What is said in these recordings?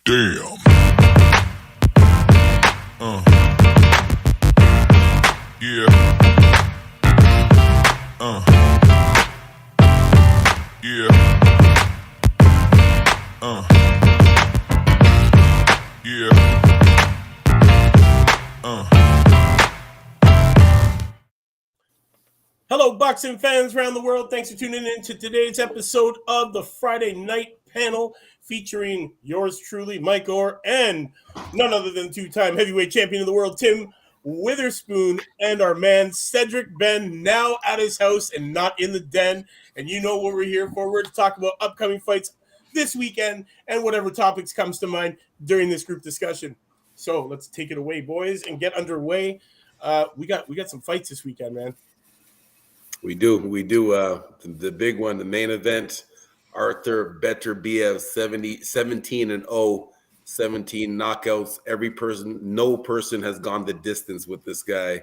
Damn. Yeah. Yeah. Yeah. Hello, boxing fans around the world. Thanks for tuning in to today's episode of the Friday Night Panel featuring yours truly, Mike Orr, and none other than two-time heavyweight champion of the world, Tim Witherspoon, and our man, Cedric Ben, now at his house and not in the den. And you know what we're here for. We're to talk about upcoming fights this weekend and whatever topics comes to mind during this group discussion. So let's take it away, boys, and get underway. We got some fights this weekend, man. We do. The big one, the main event, Arthur Beterbiev, 17-0, 17 knockouts. No person has gone the distance with this guy.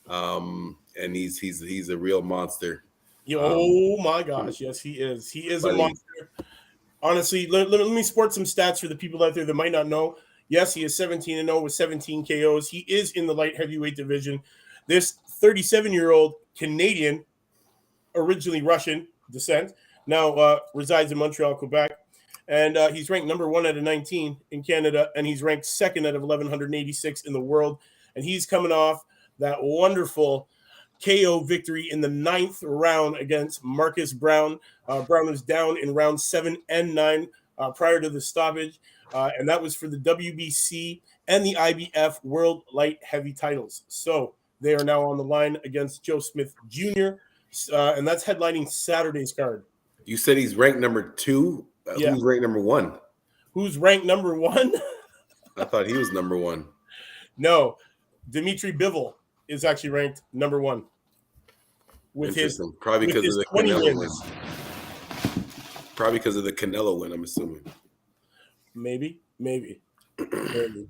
And he's a real monster. Oh my gosh, yes, he is. He is a monster. Honestly, let me sport some stats for the people out there that might not know. Yes, he is 17-0 with 17 KOs. He is in the light heavyweight division. This 37-year-old Canadian, originally Russian descent, now resides in Montreal, Quebec. And he's ranked number 1 out of 19 in Canada, and he's ranked second out of 1,186 in the world. And he's coming off that wonderful KO victory in the 9th round against Marcus Brown. Brown was down in round 7 and 9 prior to the stoppage, and that was for the WBC and the IBF World Light Heavy titles. So they are now on the line against Joe Smith Jr., and that's headlining Saturday's card. You said he's ranked number 2? Yeah. Who's ranked number 1? Who's ranked number 1? I thought he was number 1. No, Dmitry Bivol is actually ranked number 1. With his probably because of the Canelo win. wins. Probably because of the Canelo win, I'm assuming. Maybe.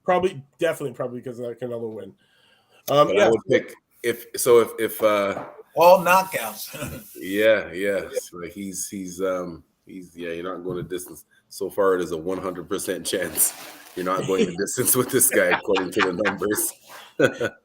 Probably because of that Canelo win. But I would pick if all knockouts. yeah. Like he's you're not going the distance. So far, it is a 100% chance you're not going the distance with this guy, according to the numbers.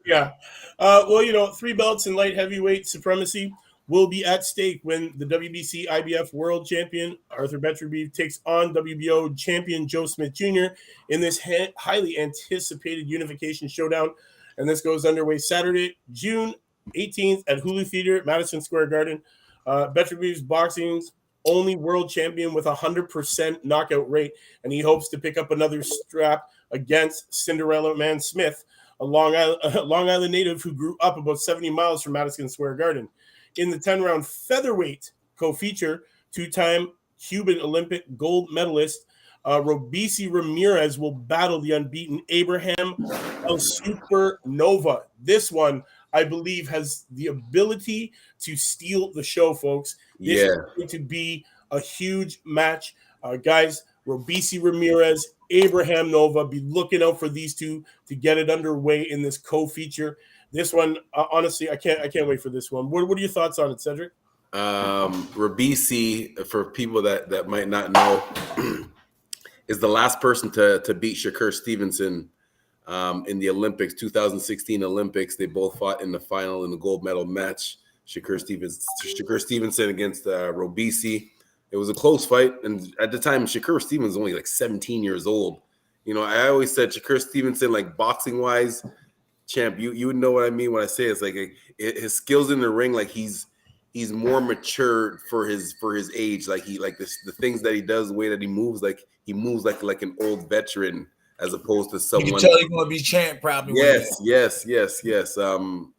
Yeah. Well, 3 belts in light heavyweight supremacy will be at stake when the WBC IBF World Champion Arthur Beterbiev takes on WBO Champion Joe Smith Jr. in this highly anticipated unification showdown. And this goes underway Saturday, June 18th at Hulu Theater at Madison Square Garden. Beterbiev's boxing's only world champion with 100% knockout rate, and he hopes to pick up another strap against Cinderella Man Smith, a Long Island native who grew up about 70 miles from Madison Square Garden. In the 10-round featherweight co-feature, 2-time Cuban Olympic gold medalist Robeisy Ramirez will battle the unbeaten Abraham El Supernova. This one, I believe, has the ability to steal the show, folks. This is going to be a huge match. Guys, Robeisy Ramirez, Abraham Nova, be looking out for these two to get it underway in this co-feature. This one, honestly, I can't wait for this one. What are your thoughts on it, Cedric? Robeisy, for people that might not know, is the last person to beat Shakur Stevenson in the Olympics, 2016 Olympics. They both fought in the final in the gold medal match. Shakur Stevenson against Robeisy. It was a close fight, and at the time, Shakur Stevenson was only like 17 years old. I always said Shakur Stevenson, like boxing-wise, champ, you would know what I mean when I say it's like his skills in the ring, like he's more mature for his age. Like the things that he does, the way that he moves like an old veteran as opposed to someone. You can tell he's going to be champ probably. Yes.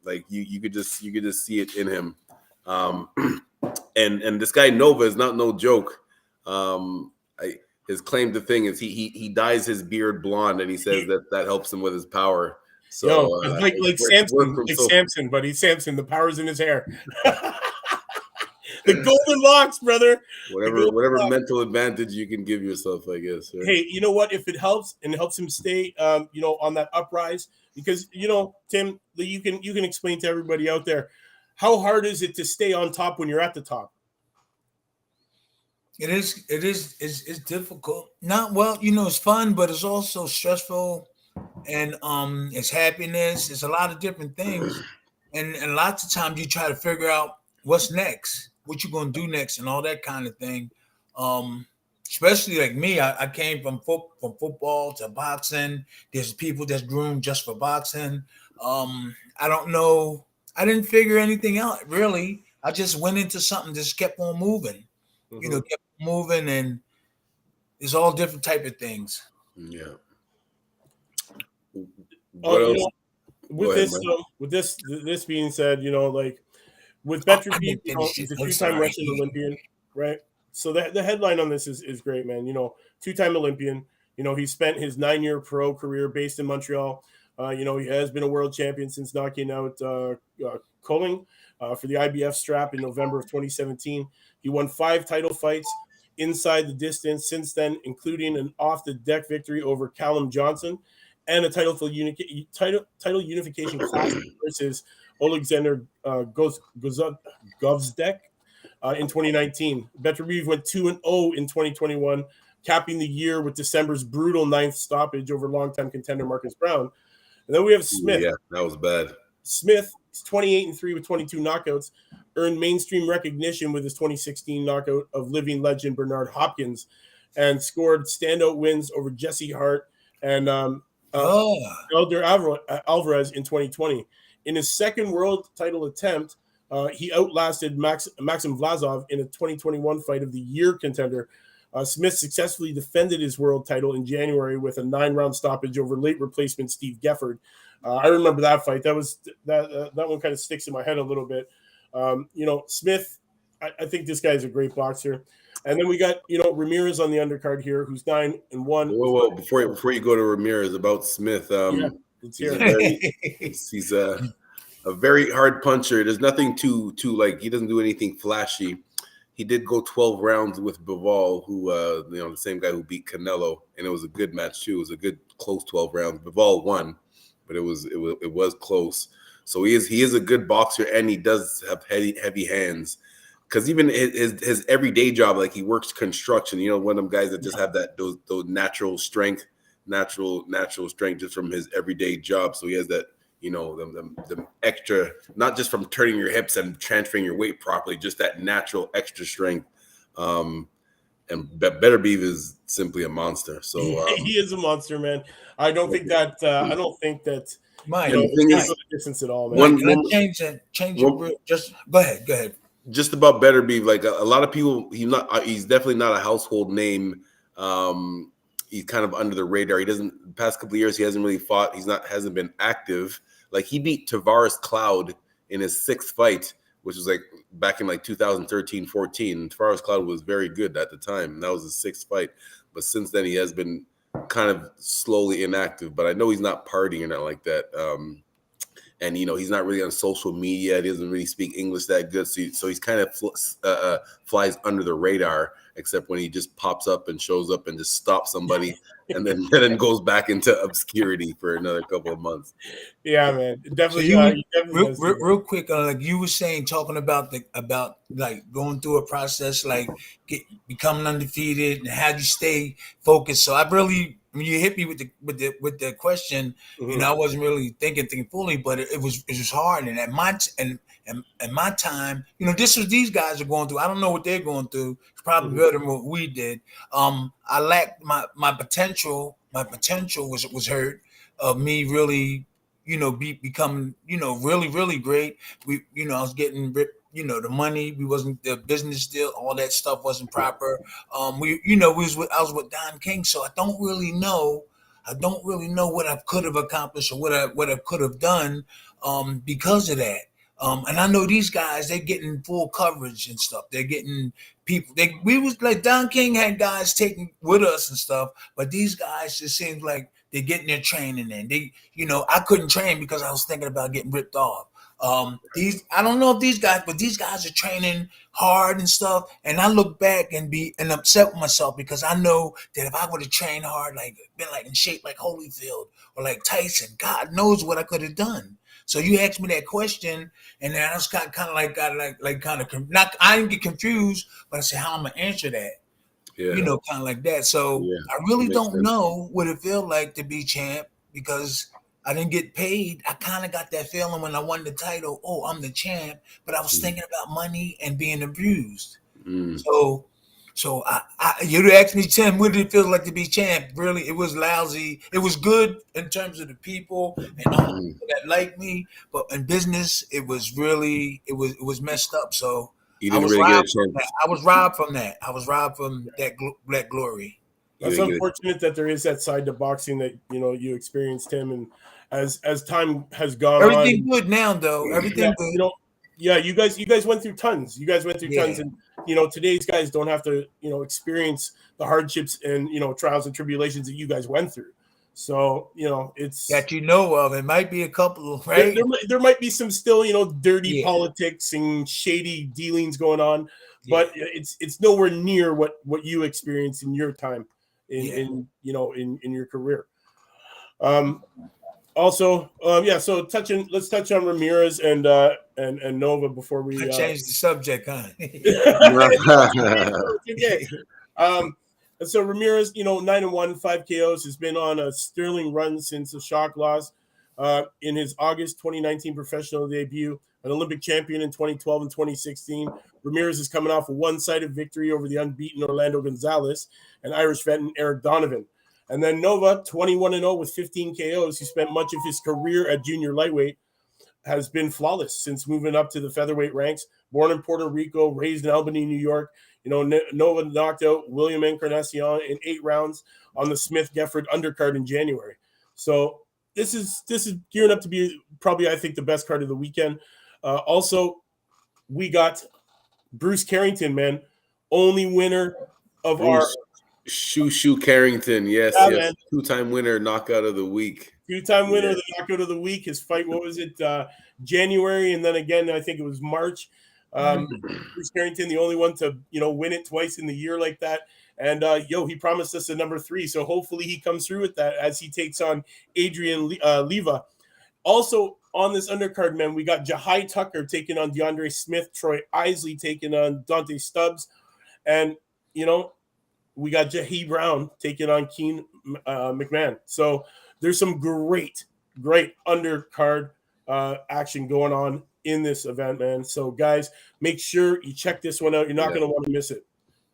Like you could just see it in him. And this guy Nova is not no joke. His claim to thing is he dyes his beard blonde, and he says that helps him with his power. So like Samson, but he's Samson. The power's in his hair. The golden locks, brother. Whatever mental advantage you can give yourself, I guess. Right? Hey, you know what? If it helps and it helps him stay, on that uprise, because Tim, you can explain to everybody out there, how hard is it to stay on top when you're at the top? It's difficult. Not well, it's fun, but it's also stressful, and it's happiness. It's a lot of different things, and lots of times you try to figure out what's next, what you're gonna do next, and all that kind of thing. Um, Especially like me, I came from football to boxing. There's people that's groomed just for boxing. I don't know. I didn't figure anything out really. I just went into something, just kept on moving. Mhm. Kept moving, and it's all different type of things. Yeah. What You else? know, Go with ahead, this, man. this being said, like with Oh, I Beterbiev, didn't finish it. he's a I'm two-time sorry. Russian Olympian, right? So the headline on this is great, man. Two-time Olympian. He spent his 9-year pro career based in Montreal. He has been a world champion since knocking out Colling for the IBF strap in November of 2017. He won 5 title fights inside the distance since then, including an off-the-deck victory over Callum Johnson and a title unification classic versus Alexander Govzdek in 2019. Beterbiev went 2-0 in 2021, capping the year with December's brutal ninth stoppage over longtime contender Marcus Brown. And then we have Ooh, Smith. yeah, that was bad. Smith is 28-3 with 22 knockouts, earned mainstream recognition with his 2016 knockout of living legend Bernard Hopkins, and scored standout wins over Jesse Hart and Oh, Elder Alvarez in 2020. In his second world title attempt, he outlasted Maxim Vlasov in a 2021 fight of the year contender. Smith successfully defended his world title in January with a 9-round stoppage over late replacement Steve Gefford. I remember that fight. That one kind of sticks in my head a little bit. Smith, I think this guy is a great boxer. And then we got Ramirez on the undercard here, who's 9-1. Whoa! Before you go to Ramirez, about Smith, Yeah, let's he's hear a it. he's a very hard puncher. There's nothing too like, he doesn't do anything flashy. He did go 12 rounds with Bivol, who the same guy who beat Canelo, and it was a good match too. It was a good close 12 rounds. Bivol won, but it was close. So he is a good boxer, and he does have heavy hands. Because even his everyday job, like he works construction. One of them guys that just have those natural strength just from his everyday job. So he has that, the extra, not just from turning your hips and transferring your weight properly, just that natural extra strength. And Beterbiev is simply a monster. So He is a monster, man. I don't think that. Mike, and the thing can't is, go the distance at all, man. Mike, one, can I one, change it? Change it. one Just go ahead. Go ahead. just about Beterbiev, like a lot of people, he's definitely not a household name. He's kind of under the radar. He doesn't, the past couple of years, he hasn't really fought. Hasn't been active. Like he beat Tavares Cloud in his 6th fight, which was like back in like 2013, 14. Tavares Cloud was very good at the time. And that was his 6th fight. But since then he has been kind of slowly inactive, but I know he's not partying or not like that. And he's not really on social media. He doesn't really speak English that good, so he's kind of flies under the radar, except when he just pops up and shows up and just stops somebody, and then goes back into obscurity for another couple of months. Yeah, man, So definitely. you Definitely does do that. real quick, like you were saying, talking about like going through a process, like becoming undefeated, and how you stay focused. So I really, when you hit me with the question, Mhm. I wasn't really thinking fully, but it was hard. And at my time, this was these guys are going through. I don't know what they're going through. It's probably Mhm. better than what we did. I lacked my potential. My potential was hurt of me really becoming, really, really great. I was getting, the money, we wasn't, the business deal, all that stuff wasn't proper. I was with Don King, so I don't really know what I could have accomplished or what I could have done, because of that. And I know these guys, they're getting full coverage and stuff. They're getting people. We was like Don King had guys taking with us and stuff, but these guys, it seems like they're getting their training in. I couldn't train because I was thinking about getting ripped off. I don't know if these guys, but these guys are training hard and stuff. And I look back and upset with myself because I know that if I would have trained hard, like been like in shape like Holyfield or like Tyson, God knows what I could have done. So you asked me that question, and then I was kind of like got like kind of not. I didn't get confused, but I said, how am I gonna answer that? you know, kind of like that. So Yeah, I really that makes don't sense. know what it felt like to be champ because I didn't get paid. I kind of got that feeling when I won the title. Oh, I'm the champ, but I was thinking about money and being abused. Mm. So you'd ask me, Tim, what did it feel like to be champ? Really, it was lousy. It was good in terms of the people and all the people that liked me, but in business, it was really it was messed up. So You I didn't was really get a robbed from that. chance. I was robbed from that. I was robbed from that glory. You That's didn't get unfortunate that there is that side to boxing that you experienced, Tim, and as time has gone Everything on, good now, though. yeah, Everything good. yeah, you guys went through tons. You guys went through tons, Yeah. and today's guys don't have to experience the hardships and trials and tribulations that you guys went through. So it's That you know of. It might be a couple, there, right? there might be some still dirty Yeah. politics and shady dealings going on, Yeah. but it's nowhere near what you experienced in your time in your career. Also, so let's touch on Ramirez and Nova before we I changed the subject, huh? okay. So Ramirez, 9-1, 5 KOs, has been on a sterling run since the shock loss in his August 2019 professional debut, an Olympic champion in 2012 and 2016. Ramirez is coming off a one-sided victory over the unbeaten Orlando Gonzalez and Irish veteran Eric Donovan. And then Nova, 21-0 with 15 KOs, who spent much of his career at junior lightweight, has been flawless since moving up to the featherweight ranks. Born in Puerto Rico, raised in Albany, New York. Nova knocked out William Encarnacion in 8 rounds on the Smith-Gefford undercard in January. So this is gearing up to be probably, I think, the best card of the weekend. Also, we got Bruce Carrington, man, only winner of Bruce Shoo Carrington, yes, man. 2-time winner, knockout of the week. 2-time winner of the knockout of the week. His fight, what was it, January, and then again, I think it was March. Bruce Carrington, the only one to win it twice in the year like that. And he promised us a number 3, so hopefully he comes through with that as he takes on Adrian Leva. Also on this undercard, man, we got Jahai Tucker taking on DeAndre Smith, Troy Isley taking on Dante Stubbs, and we got Jahi Brown taking on Keen McMahon. So there's some great undercard action going on in this event, man. So guys, make sure you check this one out. You're not going to want to miss it.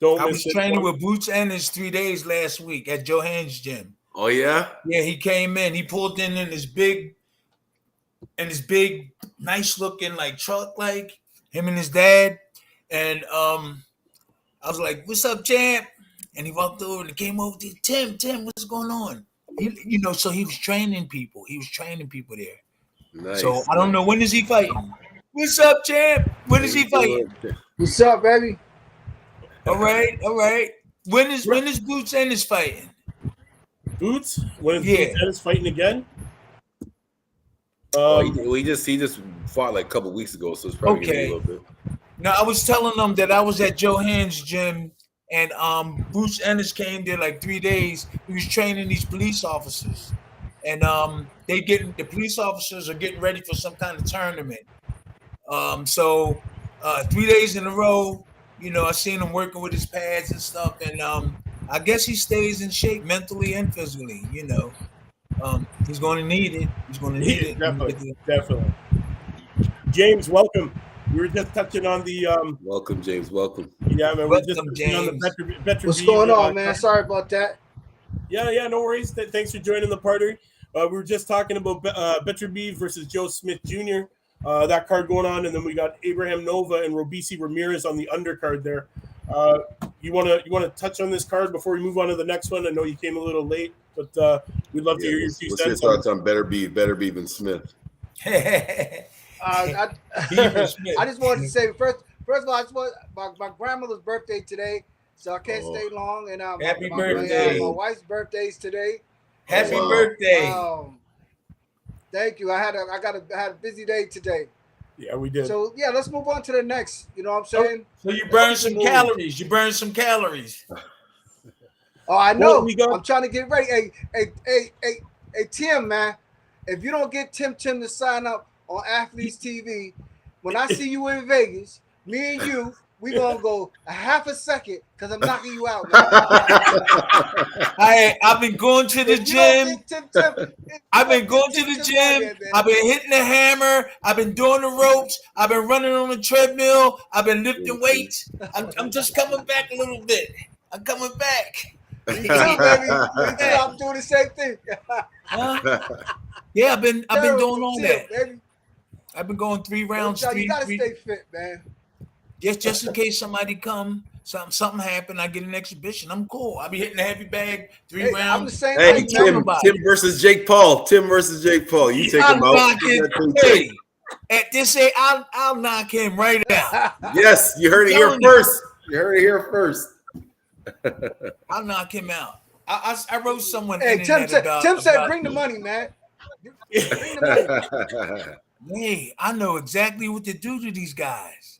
I was training with Boots Ennis 3 days last week at Johan's gym. Oh yeah? Yeah, he came in. He pulled in his big, nice looking like truck, like him and his dad. And I was like, "What's up, champ?" And he walked over and came over to Tim, what's going on? So he was training people. He was training people there. Nice. So I don't know, when is he fighting? What's up, champ? When is he fighting? What's up, baby? All right. When is Boots Ennis fighting? Boots? When is Yeah. Boots Ennis fighting again? He just fought like a couple weeks ago, so it's probably gonna be a little bit. Now I was telling them that I was at Johan's gym, and Boots Ennis came there like 3 days. He was training these police officers, and the police officers are getting ready for some kind of tournament. So 3 days in a row, I seen him working with his pads and stuff, and I guess he stays in shape mentally and physically. He's going to need it. He's going to need it. Definitely. James, welcome. We were just touching on the Welcome, James. Welcome. Yeah, man. We're just Welcome, touching on the veteran. What's going on, man? Sorry about that. Yeah, no worries. Thanks for joining the party. We were just talking about Beterbiev versus Joe Smith Jr. That card going on, and then we got Abraham Nova and Robisi Ramirez on the undercard there. You want to touch on this card before we move on to the next one? I know you came a little late, but we'd love to hear your 2 What's your cents. thoughts on Beterbiev and Smith? I just wanted to say first of all, I just want my grandmother's birthday today, so I can't stay long. And Happy birthday! My wife's birthday's today. Happy birthday! Thank you. I had a busy day today. Yeah, we did. So yeah, let's move on to the next. You know what I'm saying? So you burn some calories. You burn some calories. Oh, I know. Well, I'm trying to get ready. Hey, Tim, man. If you don't get Tim to sign up on Athletes TV, when I see you in Vegas, me and you, we gonna go a half a second because I'm knocking you out, man. I've been going to the gym. I've been going to the gym. I've been hitting the hammer. I've been doing the ropes. I've been running on the treadmill. I've been lifting weights. I'm just coming back a little bit. I'm coming back. Me too, baby. I'm doing the same thing. Yeah, I've been doing all that. Baby. I've been going 3 rounds. You gotta stay fit, man. Just in case somebody come, something happen, I get an exhibition. I'm cool. I'll be hitting the heavy bag 3 rounds. I'm the same. Hey, Tim versus Jake Paul. Tim versus Jake Paul. You take him out. Hey, at this age, I'll knock him right out. Yes, you heard it here first. You heard it here first. I'll knock him out. I wrote someone. Hey, Tim said, bring the money, man. Bring the money. Hey, I know exactly what to do to these guys.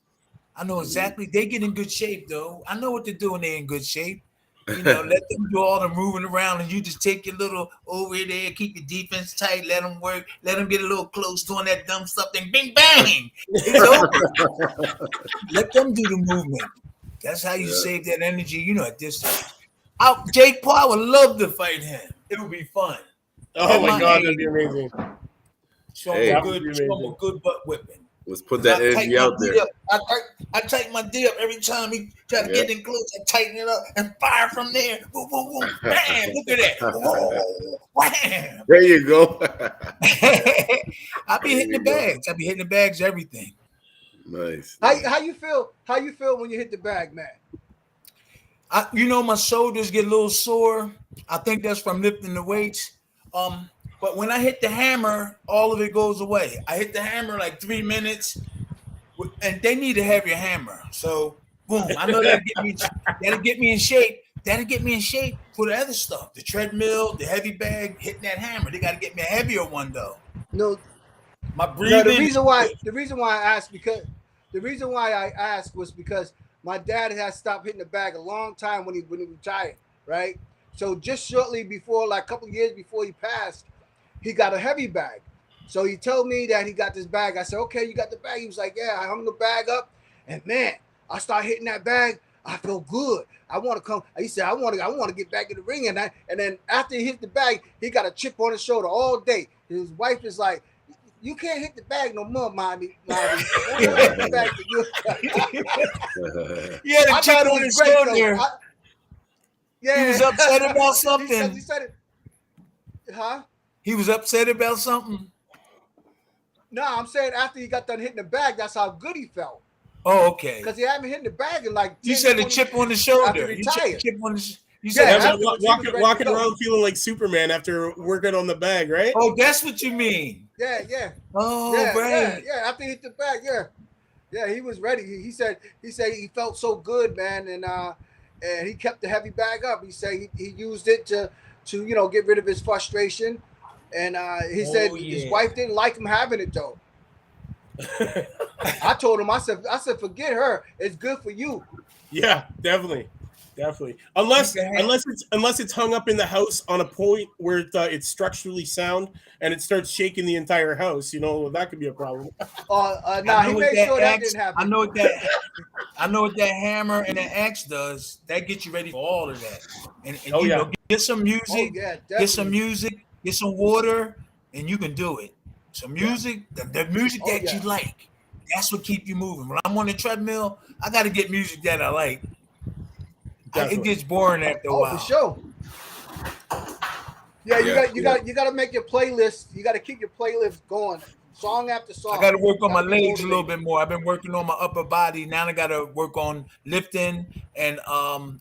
I know exactly. They get in good shape, though. I know what to do when they're in good shape. You know, let them do all the moving around, and you just take your little over there, keep your defense tight, let them work, let them get a little close, doing that dumb stuff, then bing, bang. It's over. Let them do the movement. That's how you save that energy, you know, at this stage. Jake Paul, I would love to fight him. It would be fun. Oh, my God, that'd be amazing. Show him a good butt whipping. Let's put that energy out there. I tighten my D up every time he try to get in close. I tighten it up and fire from there. Boom, boom, boom. Bam! Look at that. Whoa, wham. There you go. I be hitting the bags. I be hitting the bags. Everything. Nice. How you feel? How you feel when you hit the bag, man? My shoulders get a little sore. I think that's from lifting the weights. But when I hit the hammer, all of it goes away. I hit the hammer like 3 minutes, and they need a heavier hammer. So, boom! I know that'll get me in shape. That'll get me in shape for the other stuff, the treadmill, the heavy bag, hitting that hammer. They got to get me a heavier one though. No, my breathing. No, the reason why I asked was because my dad had stopped hitting the bag a long time when he retired, right? So just shortly before, like a couple of years before he passed, he got a heavy bag. So he told me that he got this bag. I said, okay, you got the bag? He was like, yeah, I hung the bag up. And man, I started hitting that bag. I feel good. I want to come. He said, I want to get back in the ring. And then after he hit the bag, he got a chip on his shoulder all day. His wife is like, you can't hit the bag no more, mommy. Yeah, the chip on his shoulder. Yeah. He was upset about something. He said it. Huh? He was upset about something. No, I'm saying after he got done hitting the bag, that's how good he felt. Oh, okay. Because he hadn't hit the bag in like 10, you said a chip on the shoulder. You said walking around feeling like Superman after working on the bag, right? Oh, that's what you mean. Yeah. Oh, right. Yeah. After he hit the bag, yeah, he was ready. He said he felt so good, man, and he kept the heavy bag up. He said he used it to get rid of his frustration. And he said his wife didn't like him having it though. I told him, I said, forget her. It's good for you. Yeah, definitely. Unless it's hung up in the house on a point where it's structurally sound and it starts shaking the entire house. That could be a problem. He made sure that didn't happen. I know what that hammer and that axe does. That gets you ready for all of that. And get some music. Get some music. Get some water, and you can do it. Some music, the music that you like. That's what keeps you moving. When I'm on the treadmill, I got to get music that I like. It gets boring after a while. For sure. Yeah, you got to make your playlist. You got to keep your playlist going, song after song. I got to work on my legs a little bit more. I've been working on my upper body. Now I got to work on lifting and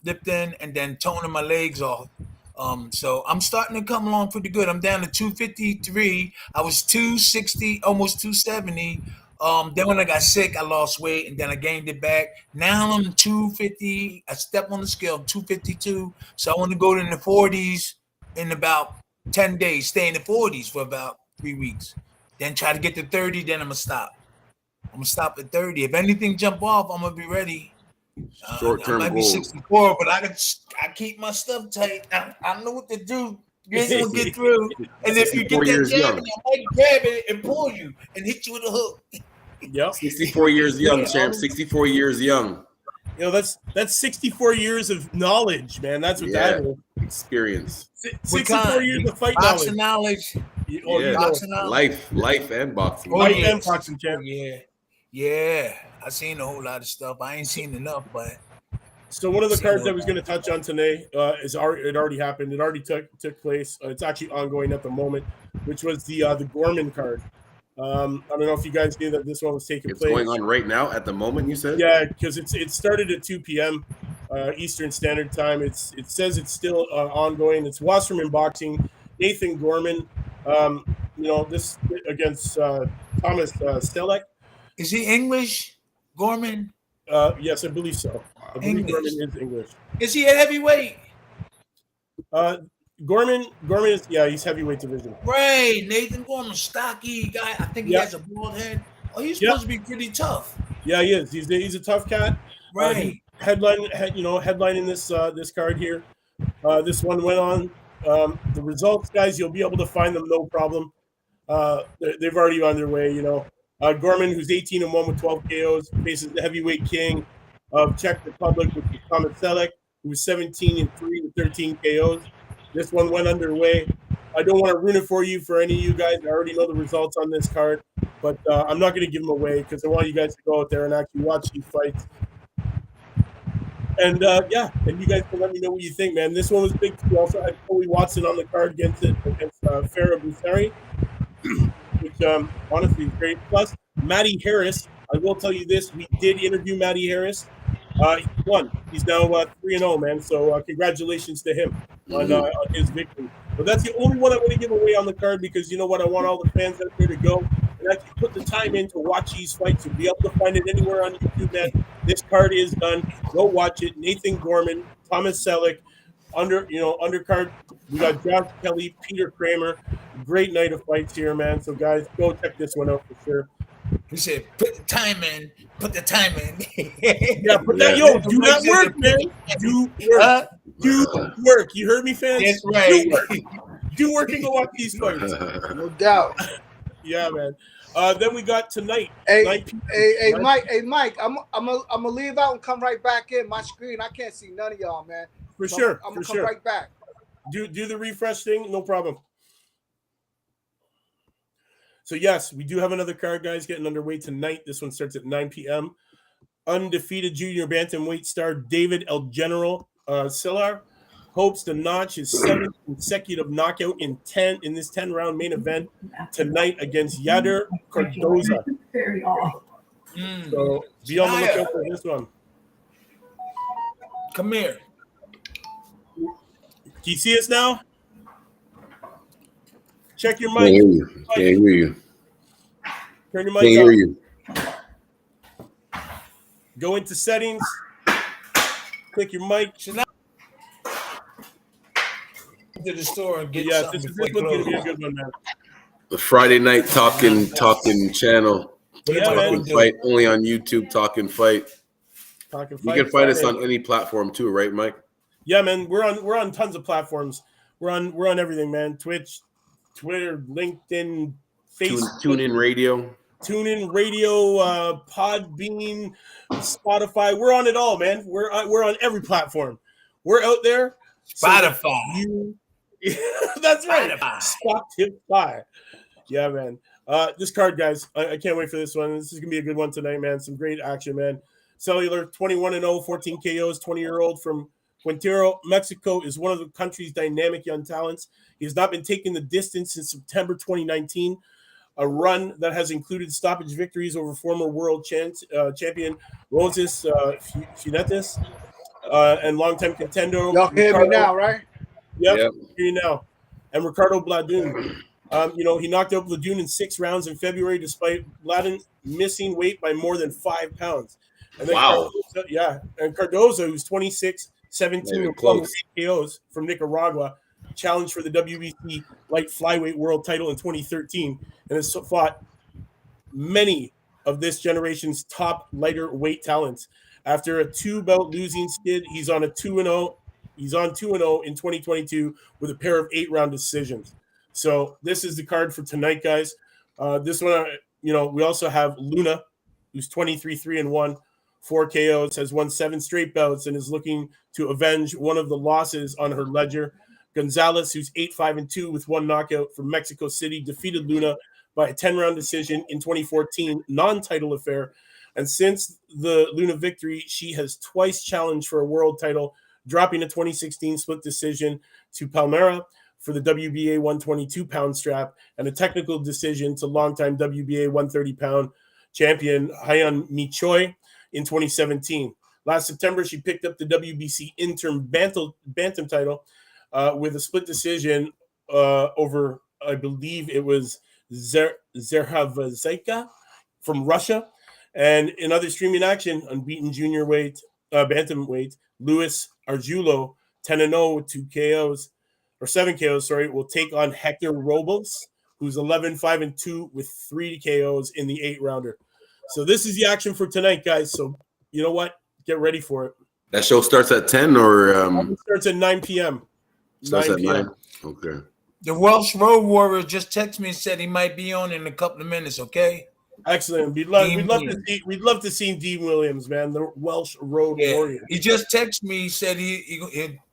then toning my legs off. So I'm starting to come along pretty good. I'm down to 253. I was 260, almost 270. Then when I got sick, I lost weight and then I gained it back. Now I'm 250. I step on the scale, 252. So I want to go in the 40s in about 10 days, stay in the 40s for about 3 weeks. Then try to get to 30, then I'm going to stop. I'm going to stop at 30. If anything jump off, I'm going to be ready. Short-term I might be 64, but I keep my stuff tight. I know what to do. You ain't gonna get through. And if you get that jab, I might grab it and pull you and hit you with a hook. Yep. 64 years young, champ. 64 years young. You know, that's 64 years of knowledge, man. That's what that is. Experience. 64 years of fight boxing knowledge. knowledge. Yeah. Boxing knowledge. Life and boxing. Life and boxing, champ. Yeah. I seen a whole lot of stuff. I ain't seen enough, but so one of the cards I was going to touch on today it already happened. It already took place. It's actually ongoing at the moment, which was the Gorman card. I don't know if you guys knew that this one was taking place. It's going on right now at the moment, you said? Yeah, because it started at 2 p.m. Eastern Standard Time. It says it's still ongoing. It's Wasserman Boxing, Nathan Gorman. This against Thomas Selleck. Is he English, Gorman? Yes, I believe so. I believe Gorman is English. Is he a heavyweight? Gorman is he's heavyweight division. Right, Nathan Gorman, stocky guy. I think he has a bald head. Oh, he's supposed to be pretty tough. Yeah, he is. He's a tough cat. Right. Headlining this card here. This one went on. The results, guys, you'll be able to find them no problem. They've already on their way. Gorman, who's 18-1 with 12 KOs, faces the heavyweight king of Czech Republic, which is Thomas Selleck, who's 17-3 with 13 KOs. This one went underway. I don't want to ruin it for you, for any of you guys. I already know the results on this card, but I'm not going to give them away because I want you guys to go out there and actually watch these fights. And and you guys can let me know what you think, man. This one was big. We also had Chloe Watson on the card against Farah Busari, which honestly is great. Plus, Matty Harris. I will tell you this: we did interview Matty Harris. He won. He's now 3-0, man. So congratulations to him on his victory. But that's the only one I want to give away on the card because you know what? I want all the fans out there to go and actually put the time in to watch these fights and be able to find it anywhere on YouTube, man. This card is done. Go watch it. Nathan Gorman, Thomas Selleck, undercard. We got Josh Kelly, Peter Kramer. Great night of fights here, man. So guys, go check this one out for sure. He said, "Put the time in. Put the time in." Do that work, man. Do work. Do work. You heard me, fans? That's right. Do work and go watch these fights. No doubt. Yeah, man. Then we got tonight. Hey, Mike. I'm gonna leave out and come right back in. My screen, I can't see none of y'all, man. For sure. I'm gonna come right back. Do the refresh thing, no problem. So yes, we do have another card, guys, getting underway tonight. This one starts at 9 p.m. Undefeated junior bantamweight star David El General Sillar hopes to notch his 7th consecutive knockout in this 10-round main event tonight against Yader Cardoza. So be on the lookout for this one. Come here. Can you see us now? Check your mic. Can't hear you. Turn your mic Can't hear on. you. Go into settings. Click your mic. To the store and get this one's going to be a good one, man. The Friday night Talkin channel. Yeah, Talkin Fight only on YouTube. Talkin Fight. You can find us on any platform too, right, Mike? Yeah, man. We're on tons of platforms. We're on everything, man. Twitch, Twitter, LinkedIn, Facebook, TuneIn Radio, Podbean, Spotify. We're on it all, man. We're on every platform. We're out there. Spotify. That's right. Spotify. Yeah, man. This card, guys. I can't wait for this one. This is gonna be a good one tonight, man. Some great action, man. Cellular, 21-0, 14 KOs, 20-year-old from Quintero, Mexico, is one of the country's dynamic young talents. He has not been taking the distance since September 2019, a run that has included stoppage victories over former world champion Roses Funetes and longtime contender. Y'all hear me now, right? Yep, hear you now. And Ricardo Bladun. He knocked out Bladun in 6 rounds in February, despite Bladun missing weight by more than 5 pounds. And then Cardoza, who's 26, 17 and 8 KOs from Nicaragua, challenged for the WBC light flyweight world title in 2013 and has fought many of this generation's top lighter weight talents. After a 2-bout losing skid, he's on 2-0. He's on 2-0 in 2022 with a pair of 8-round decisions. So this is the card for tonight, guys. This one, we also have Luna, who's 23-3-1, 4 KOs, has won 7 straight bouts, and is looking to avenge one of the losses on her ledger. Gonzalez, who's 8-5-2 with 1 knockout from Mexico City, defeated Luna by a 10-round decision in 2014, non-title affair. And since the Luna victory, she has twice challenged for a world title, dropping a 2016 split decision to Palmera for the WBA 122-pound strap, and a technical decision to longtime WBA 130-pound champion Hyun Mi Choi in 2017. Last September, she picked up the WBC interim bantam title with a split decision over, I believe it was Zerhavazeka from Russia. And in other streaming action, unbeaten junior bantamweight, Luis Arjulo, 10-0 with 7 KOs, will take on Hector Robles, who's 11-5-2 with 3 KOs in the 8-rounder. So this is the action for tonight, guys. So you know what? Get ready for it. That show starts at 10 or It starts at 9 p.m. starts at 9? Okay. The Welsh Road Warrior just texted me and said he might be on in a couple of minutes, okay? Excellent. We'd love to see Dean Williams, man, the Welsh Road Warrior. He just texted me. He said he's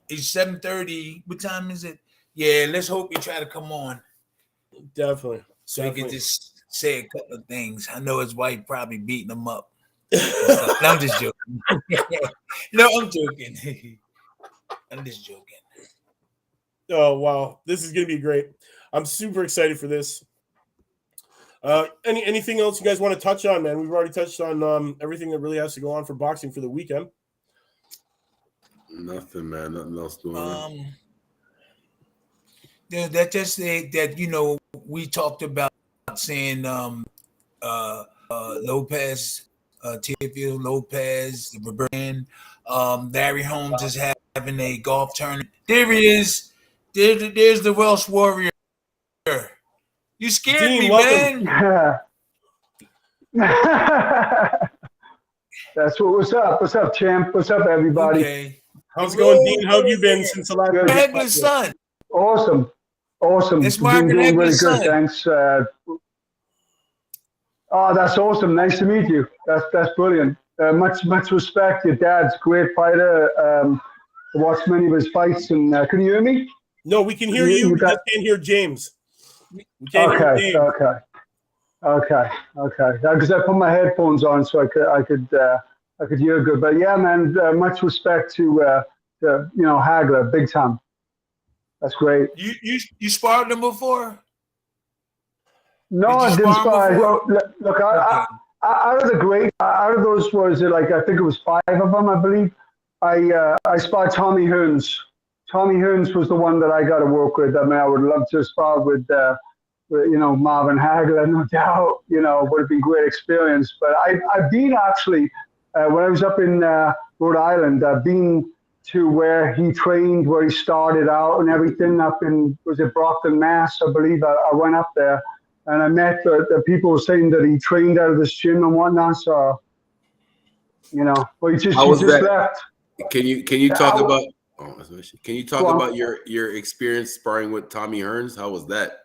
7:30. What time is it? Yeah, let's hope he try to come on. Definitely. So he can just say a couple of things. I know his wife probably beating him up. No, I'm just joking. No, I'm joking. I'm just joking. Oh, wow. This is going to be great. I'm super excited for this. Anything else you guys want to touch on, man? We've already touched on everything that really has to go on for boxing for the weekend. Nothing, man. Nothing else going on. Yeah, that just that we talked about saying Lopez, Teofimo Lopez, the Roberto, Larry Holmes is having a golf tournament. There he is. There's the Welsh Warrior. You scared Dean, me, welcome. man. That's what's up. What's up, champ? What's up, everybody? Okay. How's it going, Dean? How have you been since the last Good. Hagler's son. Awesome. It's Mark Been doing really Hagler's good. son. Thanks. Oh, that's awesome. Nice to meet you. That's brilliant. Much respect. Your dad's a great fighter. I watched many of his fights. And can you hear me? No, we can hear you. We just can't hear James. We can't hear James. Okay. Because I put my headphones on so I could hear good. But yeah, man, much respect to Hagler, big time. That's great. You sparred him before? No, I didn't spar. Look, out of those, was it like I think it was 5 of them, I believe. I sparred Tommy Hearns. Tommy Hearns was the one that I got to work with. I mean, I would love to spar with Marvin Hagler, no doubt. Would have been a great experience. But I've been actually when I was up in Rhode Island. I've been to where he trained, where he started out, and everything. Up in Brockton, Mass, I believe. I went up there. And I met the people saying that he trained out of this gym and whatnot. So, but he just left. Can you talk about? Can you talk about your experience sparring with Tommy Hearns? How was that?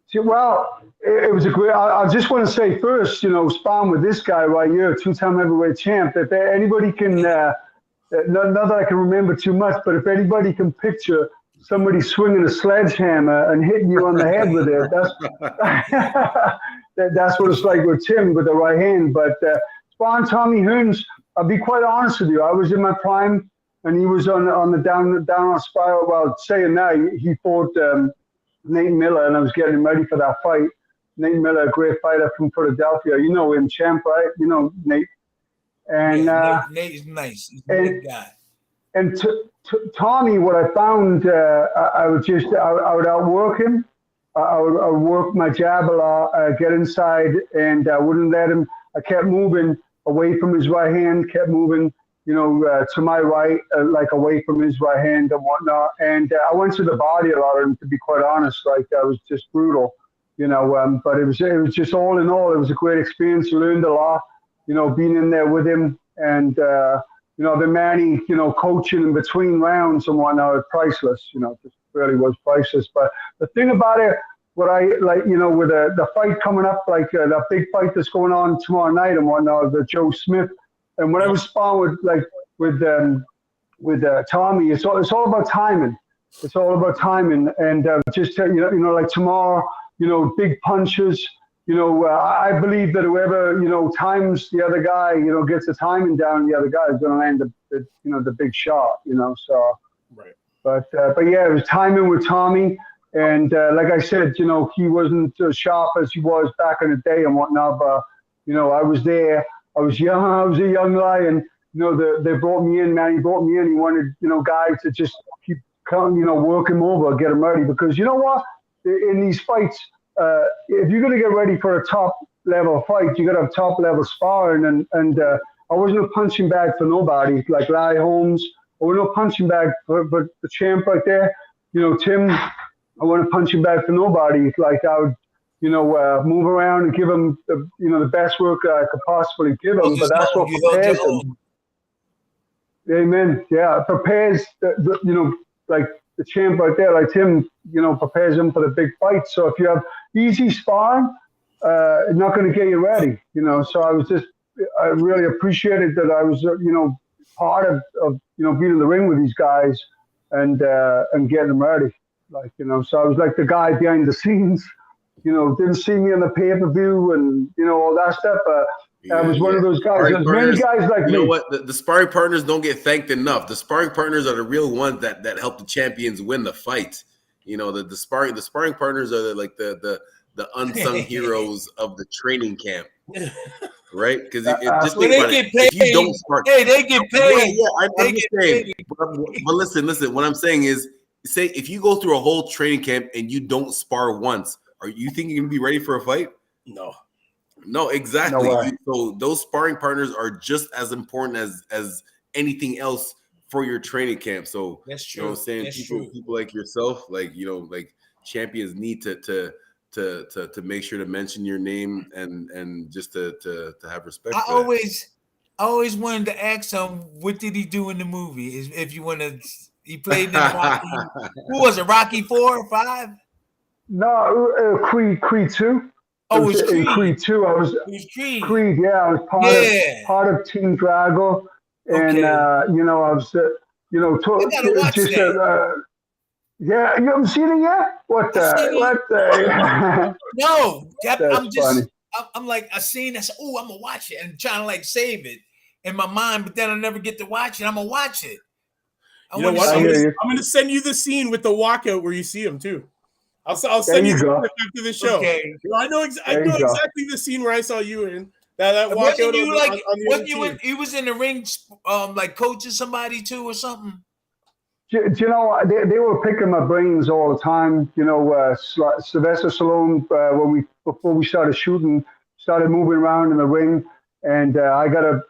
See, well, it was a great. I just want to say first, sparring with this guy right here, 2-time heavyweight champ. If anybody can, not that I can remember too much, but if anybody can picture somebody swinging a sledgehammer and hitting you on the head with it, that's what it's like with Tim with the right hand. But sparring Tommy Hearns, I'll be quite honest with you, I was in my prime and he was on the down on spiral. Well, saying that, he fought Nate Miller, and I was getting ready for that fight. Nate Miller, a great fighter from Philadelphia. You know him, champ, right? You know Nate. And Nate is nice. He's a good guy. And Tommy, what I found, I would outwork him. I would work my jab a lot, get inside, and I wouldn't let him. I kept moving away from his right hand, kept moving, to my right, like away from his right hand and whatnot. And I went to the body a lot, and to be quite honest, like I was just brutal, But it was just all in all, it was a great experience. Learned a lot, being in there with him, and the Manny, coaching in between rounds and whatnot, was priceless. Just really was priceless. But the thing about it, what I like, with the fight coming up, like that big fight that's going on tomorrow night and whatnot, the Joe Smith And when I was sparring with Tommy, it's all about timing. It's all about timing, and just like tomorrow, big punches. I believe that whoever times the other guy, gets the timing down, the other guy is going to land the big shot. So. Right. But yeah, it was timing with Tommy, and like I said, he wasn't as sharp as he was back in the day and whatnot. But I was there. I was young. I was a young lion. They brought me in, man. He brought me in. He wanted guys to just keep work him over, get him ready. Because you know what, in these fights, if you're gonna get ready for a top level fight, you gotta have top level sparring. And I wasn't a punching bag for nobody like Larry Holmes. I wasn't a punching bag for the champ right there. Tim, I wasn't a punching bag for nobody. Like I would, move around and give him the best work I could possibly give him. But that's what prepares him. Amen. Yeah, it prepares like the champ right there, like Tim, prepares him for the big fight. So if you have easy sparring, it's not going to get you ready. So I really appreciated that I was, part of being in the ring with these guys and getting them ready. Like, so I was like the guy behind the scenes, didn't see me on the pay-per-view and, all that stuff. I was one of those guys. There's many guys like me. You know what? The sparring partners don't get thanked enough. The sparring partners are the real ones that help the champions win the fight. The sparring partners are the unsung heroes of the training camp. Right? Because just think about it. If you don't spar, they get paid. Yeah, I'm just saying. But listen. What I'm saying is, say if you go through a whole training camp and you don't spar once, are you think you're gonna be ready for a fight? No, exactly. No so those sparring partners are just as important as anything else for your training camp. So that's true. I'm saying? People like yourself, like champions need to make sure to mention your name and just to have respect. I always wanted to ask him, what did he do in the movie? If you want to, he played in Rocky. Who was it? Rocky 4 or 5? No, Creed 2. Oh, it was Creed. In Creed 2. I was Creed. Creed. Yeah, I was part of Team Drago, and I was just yeah, you haven't seen it yet? What the? No, I'm just funny. I'm like, I seen this. Oh, I'm gonna watch it and trying to like save it in my mind, but then I never get to watch it. I'm gonna watch it. I'm gonna send you the scene with the walkout where you see him too. I'll send you the after the show. Okay. I know exactly the scene where I saw you in that walkout. He was in the ring, like coaching somebody too or something. They were picking my brains all the time. Sylvester Stallone, before we started shooting, started moving around in the ring, and I got a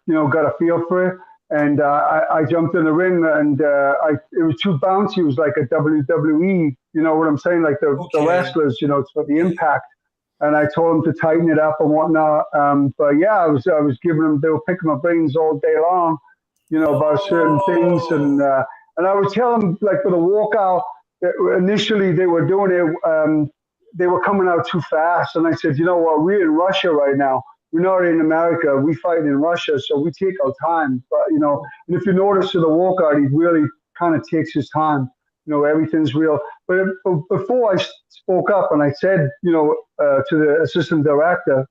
feel for it. And I jumped in the ring, and it was too bouncy. It was like a WWE, you know what I'm saying? Like the wrestlers, it's for the impact. And I told them to tighten it up and whatnot. But yeah, I was giving them. They were picking my brains all day long, about certain things. And I would tell them, like for the walkout, initially they were doing it. They were coming out too fast, and I said, you know what? We're in Russia right now. We're not in America. We fight in Russia, so we take our time. But and if you notice to the walkout, he really kind of takes his time. Everything's real. But before I spoke up and I said, to the assistant director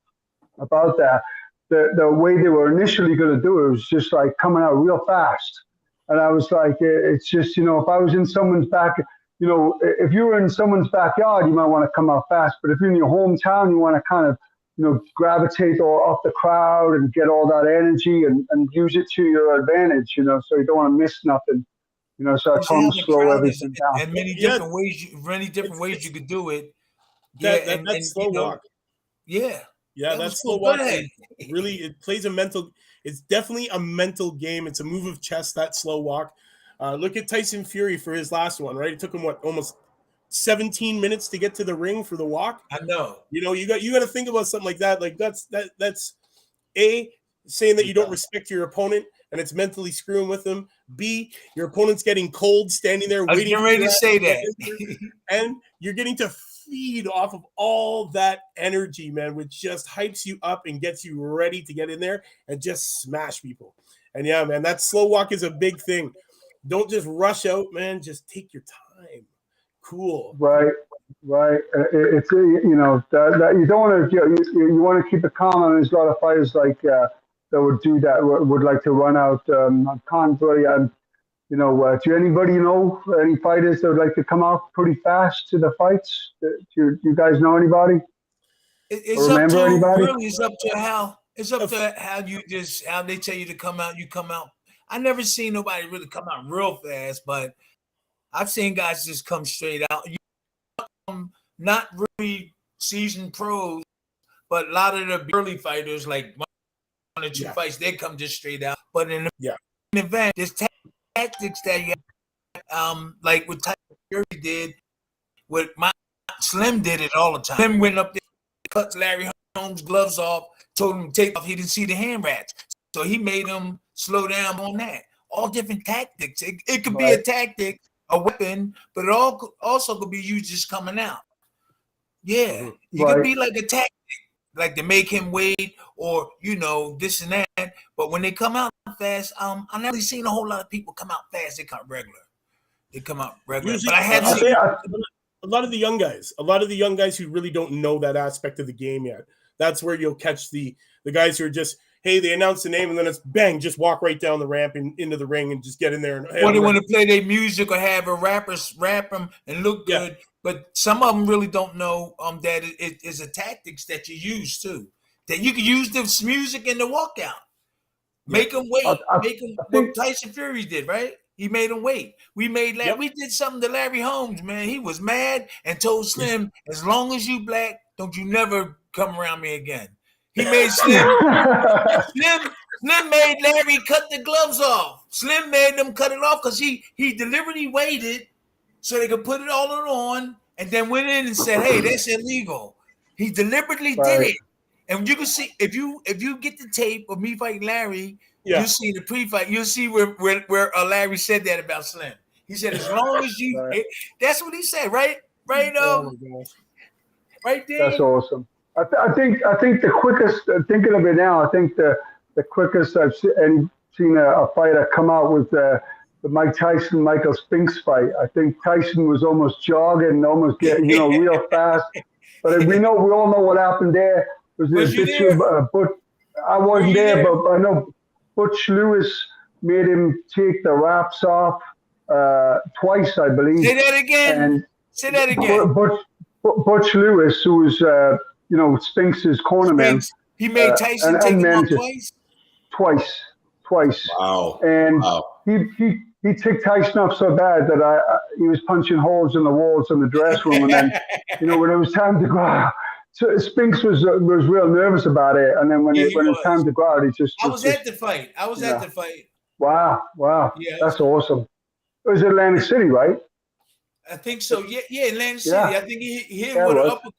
about that, the way they were initially going to do it was just like coming out real fast. And I was like, it's just, if I was in someone's if you were in someone's backyard, you might want to come out fast. But if you're in your hometown, you want to kind of gravitate off the crowd and get all that energy and use it to your advantage, so you don't want to miss nothing, so I told them to slow everything down. And many different ways you could do it. That's slow walk. Yeah. Yeah, that's slow walk. Really, it plays it's definitely a mental game. It's a move of chess, that slow walk. Look at Tyson Fury for his last one, right? It took him, almost 17 minutes to get to the ring for the walk. I know. You got to think about something like that. Like that's A, saying that you don't respect your opponent and it's mentally screwing with them. B, your opponent's getting cold standing there waiting. I'm ready to say that. And you're getting to feed off of all that energy, man, which just hypes you up and gets you ready to get in there and just smash people. And yeah, man, that slow walk is a big thing. Don't just rush out, man. Just take your time. Cool. Right. It's that you don't want to you want to keep it calm. And there's a lot of fighters like that would do that. Would like to run out. I can't really. Do anybody know any fighters that would like to come out pretty fast to the fights? Do you guys know anybody? It's up to anybody? Really. It's up to how. It's up to how they tell you to come out. You come out. I never seen nobody really come out real fast, but I've seen guys just come straight out. Not really seasoned pros, but a lot of the early fighters, like 1 or 2 fights, they come just straight out. But in the event, there's tactics that you have, like what Tyson Fury did, what Slim did it all the time. Slim went up there, cut Larry Holmes' gloves off, told him to take off. He didn't see the hand rats, so he made him slow down on that. All different tactics. It could be a tactic, a weapon, but it also could be you just coming out. Yeah, you could be like a tactic, like to make him wait, or this and that. But when they come out fast, I never really seen a whole lot of people come out fast. They come regular. Usually, but I have seen a lot of the young guys who really don't know that aspect of the game yet. That's where you'll catch the guys who are just, hey, they announce the name and then it's bang, just walk right down the ramp and into the ring and just get in there. Or they want to play their music or have a rapper rap them and look good. Yeah. But some of them really don't know that it is a tactics that you use too. That you can use this music in the walkout. Make them wait. Make them what Tyson Fury did, right? He made them wait. We did something to Larry Holmes, man. He was mad and told Slim, as long as you black, don't you never come around me again. He made Slim made Larry cut the gloves off. Slim made them cut it off because he deliberately waited so they could put it all on and then went in and said, hey, that's illegal. He deliberately did it. And you can see, if you get the tape of me fighting Larry, you'll see the pre-fight. You'll see where Larry said that about Slim. He said, as long as you, that's what he said, right? Right there. That's awesome. I think the quickest, thinking of it now, I think the quickest I've seen a fighter come out with the Mike Tyson Michael Spinks fight. I think Tyson was almost jogging, almost getting real fast. But we all know what happened there. Was but I wasn't there, but I know Butch Lewis made him take the wraps off twice, I believe. Say that again. Butch Lewis, who was Spinks' cornerman. He made Tyson take him off twice. Wow. And he took Tyson off so bad that he was punching holes in the walls in the dressing room. And then, when it was time to go out, so Spinks was real nervous about it. And then when it was time to go out, he just... I was at the fight. Wow. Yeah. That's awesome. It was Atlantic City, right? I think so. Yeah, Atlantic City. I think he hit him with an uppercut.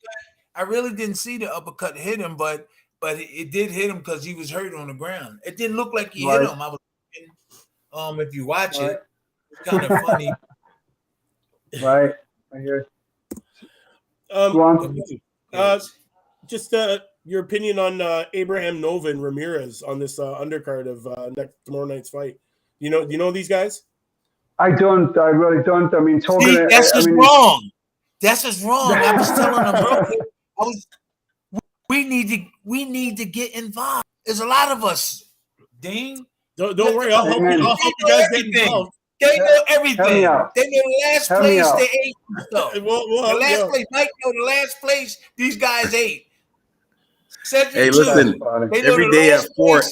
I really didn't see the uppercut hit him, but it did hit him because he was hurt on the ground. It didn't look like he hit him. I was thinking, if you watch it, it's kind of funny. Right. I hear. Just your opinion on Abraham Nova and Ramirez on this undercard of tomorrow night's fight. Do you know these guys? I don't. I really don't. I mean, that's just wrong. That's just wrong. I was telling them, we need to get involved. There's a lot of us. Dean, don't worry. I'll help you guys get involved. They know everything. They know the last place they ate stuff. The last place, Mike know the last place these guys ate. Hey, listen. Every day at 4,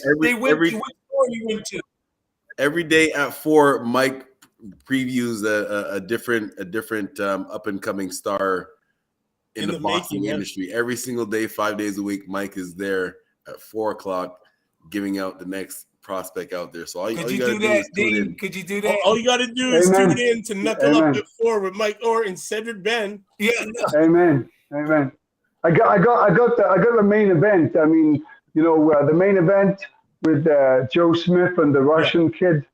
every day at 4, Mike previews a different up and coming star in the boxing industry. Every single day, 5 days a week, Mike is there at 4:00 giving out the next prospect out there. So all you got to do is tune in. Could you do that? All you got to do is tune in to Knuckle Up at 4 with Mike Orr and Cedric Ben. Yeah. Amen. I got the main event. I mean, the main event with Joe Smith and the Russian kid.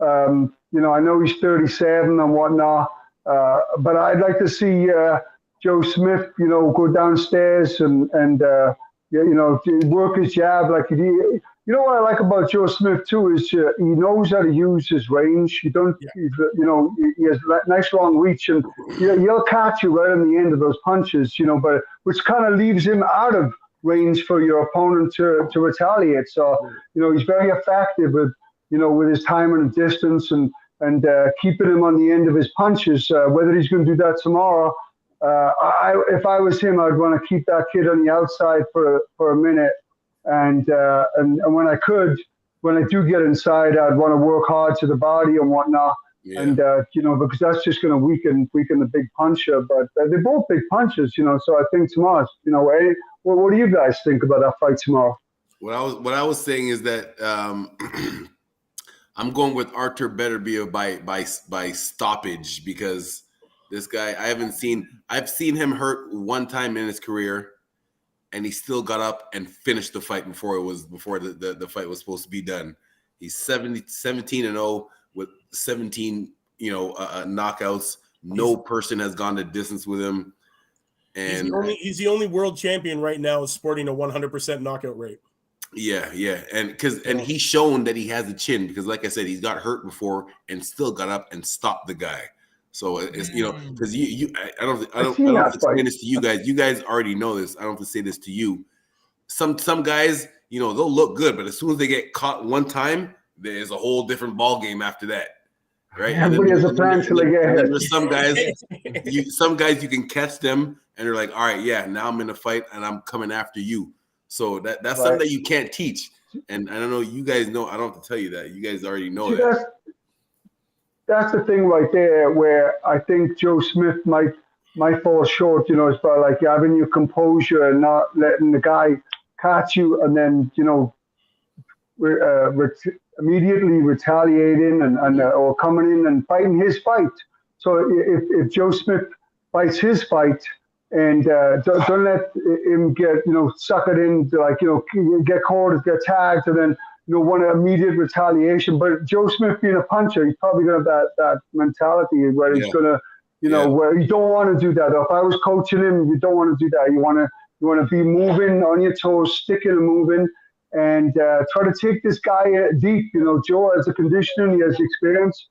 I know he's 37 and whatnot, but I'd like to see Joe Smith, go downstairs and work his jab like he did. You know what I like about Joe Smith too is he knows how to use his range. He has that nice long reach, and he'll catch you right on the end of those punches. But which kind of leaves him out of range for your opponent to retaliate. So he's very effective with with his time and distance and keeping him on the end of his punches. Whether he's going to do that tomorrow, if I was him, I'd want to keep that kid on the outside for a minute. And when I do get inside, I'd want to work hard to the body and whatnot. Yeah. And because that's just going to weaken the big puncher. But they're both big punchers, So I think tomorrow, what do you guys think about that fight tomorrow? What I was saying is that I'm going with Artur Beterbiev by stoppage, because this guy I've seen him hurt one time in his career, and he still got up and finished the fight before the fight was supposed to be done. He's 17-0 with 17 knockouts. No person has gone the distance with him. And he's the only world champion right now sporting a 100% knockout rate. Yeah, and he's shown that he has a chin, because like I said, he's got hurt before and still got up and stopped the guy. So it's because I don't have to explain this to you guys. You guys already know this. I don't have to say this to you. Some guys, they'll look good, but as soon as they get caught one time, there's a whole different ball game after that, right? Everybody has a plan till they get hit. There's some guys you can catch them, and they're like, all right, yeah, now I'm in a fight and I'm coming after you. So that's something that you can't teach. And I don't know, you guys know. I don't have to tell you that. You guys already know that. That's the thing right there, where I think Joe Smith might fall short. It's by like having your composure and not letting the guy catch you, and then immediately retaliating or coming in and fighting his fight. So if Joe Smith fights his fight, and don't let him get suckered in, get caught, get tagged, and then want an immediate retaliation. But Joe Smith being a puncher, he's probably gonna have that mentality where he's gonna where you don't want to do that. If I was coaching him, you don't want to do that. You want to be moving on your toes, sticking and moving, and try to take this guy deep. Joe has a conditioning, he has experience.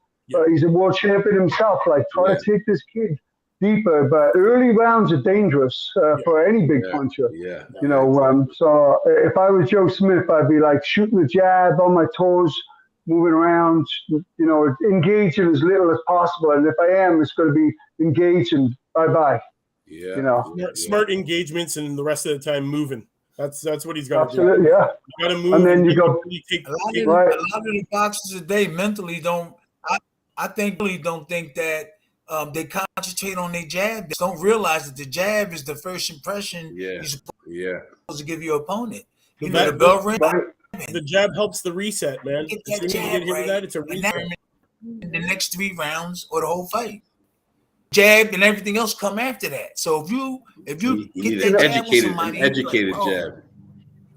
He's a world champion himself. Like try to take this kid deeper, but early rounds are dangerous for any big puncher. So if I was Joe Smith, I'd be like shooting the jab on my toes, moving around, engaging as little as possible. And if I am, it's going to be engaging. Bye. Smart engagements, and the rest of the time moving. That's what he's got to do. Absolutely, yeah. You got to move, and then you go. A lot of the boxers today mentally don't. I think that. They concentrate on their jab. They don't realize that the jab is the first impression you're supposed to give your opponent. The bell ring. The jab helps the reset, man. Get that jab right. It's a reset. In the next 3 rounds or the whole fight. Jab and everything else come after that. So if you get that jab with somebody, educated jab.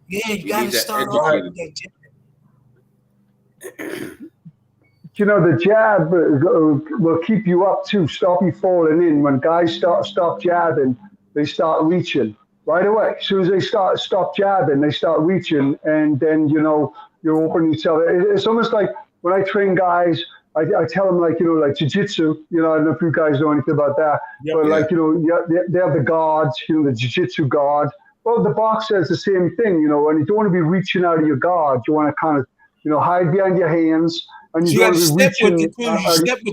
Yeah, you got to start off with that jab. The jab will keep you up too, stop you falling in. When guys stop jabbing, they start reaching right away. As soon as they stop jabbing, they start reaching, and then you're opening yourself. It's almost like when I train guys, I tell them like jiu-jitsu. I don't know if you guys know anything about that, but they have the guards, the jiu-jitsu guard. Well, the boxer is the same thing, and you don't want to be reaching out of your guard. You want to kind of hide behind your hands. And you got to step with